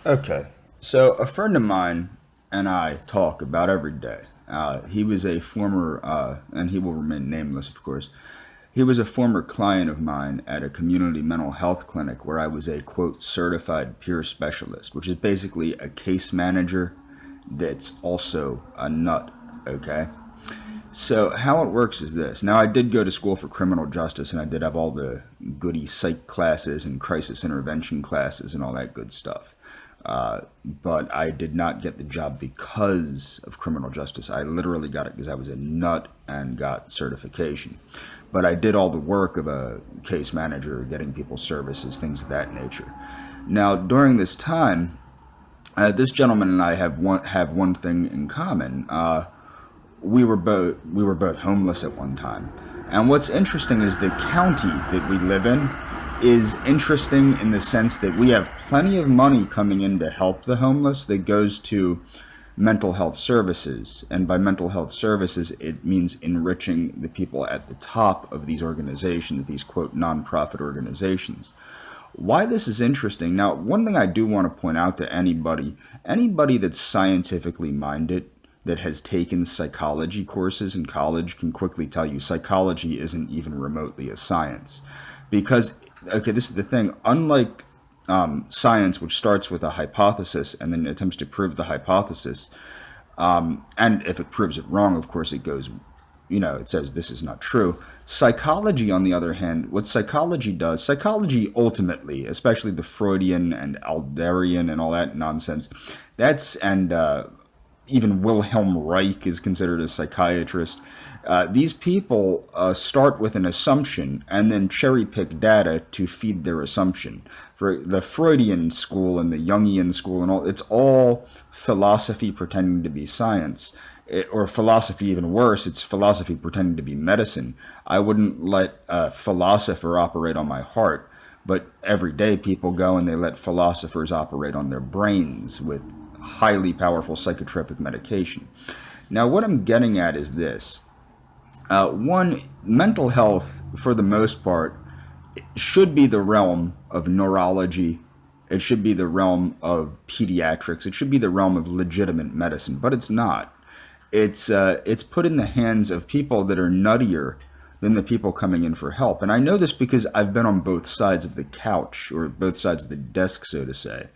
Okay, so a friend of mine and I talk about every day. He was a former, and he will remain nameless, of course. He was a former client of mine at a community mental health clinic where I was a quote certified peer specialist, which is basically a case manager that's also a nut. Okay, so how it works is this. Now, I did go to school for criminal justice, and I did have all the goody psych classes and crisis intervention classes and all that good stuff. But I did not get the job because of criminal justice. I literally got it because I was a nut and got certification. But I did all the work of a case manager, getting people services, things of that nature. Now, during this time, this gentleman and I have one thing in common. We were both homeless at one time. And what's interesting is the county that we live in is interesting in the sense that we have plenty of money coming in to help the homeless that goes to mental health services. And by mental health services, it means enriching the people at the top of these organizations, these quote nonprofit organizations. Why this is interesting. Now, one thing I do want to point out to anybody that's scientifically minded, that has taken psychology courses in college, can quickly tell you psychology isn't even remotely a science. Because, okay, this is the thing, unlike science, which starts with a hypothesis and then attempts to prove the hypothesis, and if it proves it wrong, of course, it goes, it says this is not true. Psychology, on the other hand, what psychology does, psychology ultimately, especially the Freudian and Adlerian and all that nonsense, and even Wilhelm Reich is considered a psychiatrist. These people start with an assumption and then cherry pick data to feed their assumption. For the Freudian school and the Jungian school and all, it's all philosophy pretending to be science. Or philosophy, even worse, it's philosophy pretending to be medicine. I wouldn't let a philosopher operate on my heart, but every day people go and they let philosophers operate on their brains with highly powerful psychotropic medication. Now, what I'm getting at is this. One, mental health, for the most part, should be the realm of neurology. It should be the realm of pediatrics. It should be the realm of legitimate medicine, but it's not. It's put in the hands of people that are nuttier than the people coming in for help. And I know this because I've been on both sides of the couch, or both sides of the desk, so to say.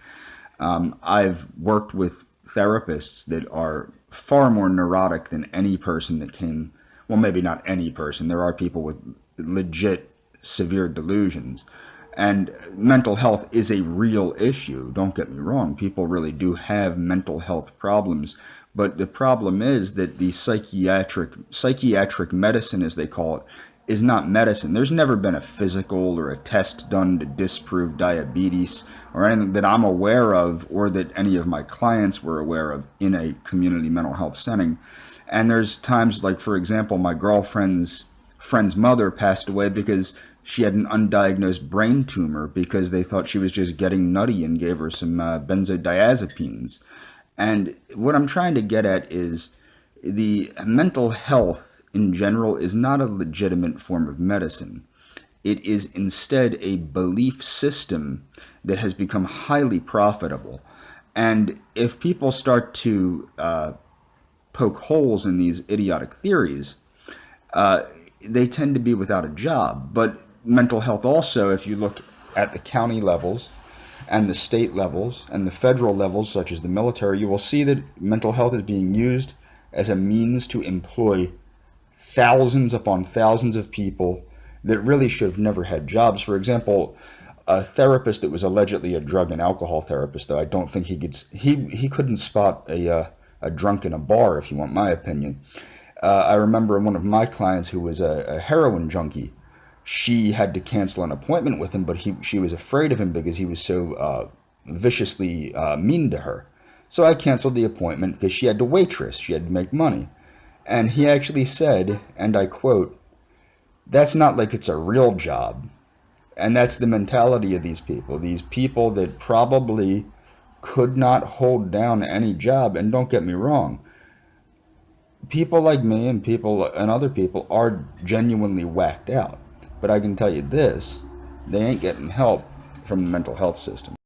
I've worked with therapists that are far more neurotic than any person that came, well, maybe not any person. There are people with legit severe delusions. And mental health is a real issue. Don't get me wrong. People really do have mental health problems. But the problem is that the psychiatric medicine, as they call it, is not medicine. There's never been a physical or a test done to disprove diabetes or anything that I'm aware of, or that any of my clients were aware of in a community mental health setting. And there's times, like, for example, my girlfriend's friend's mother passed away because she had an undiagnosed brain tumor because they thought she was just getting nutty and gave her some benzodiazepines. And what I'm trying to get at is the mental health in general is not a legitimate form of medicine. It is instead a belief system that has become highly profitable. And if people start to poke holes in these idiotic theories, they tend to be without a job. But mental health also, if you look at the county levels and the state levels and the federal levels, such as the military, you will see that mental health is being used as a means to employ thousands upon thousands of people that really should have never had jobs. For example, a therapist that was allegedly a drug and alcohol therapist, though I don't think he couldn't spot a drunk in a bar, if you want my opinion. I remember one of my clients who was a heroin junkie. She had to cancel an appointment with him, but she was afraid of him because he was so viciously mean to her. So I canceled the appointment because she had to waitress. She had to make money. And he actually said, and I quote, "That's not like it's a real job." And that's the mentality of these people. These people that probably could not hold down any job. And don't get me wrong, people like me and other people are genuinely whacked out. But I can tell you this, they ain't getting help from the mental health system.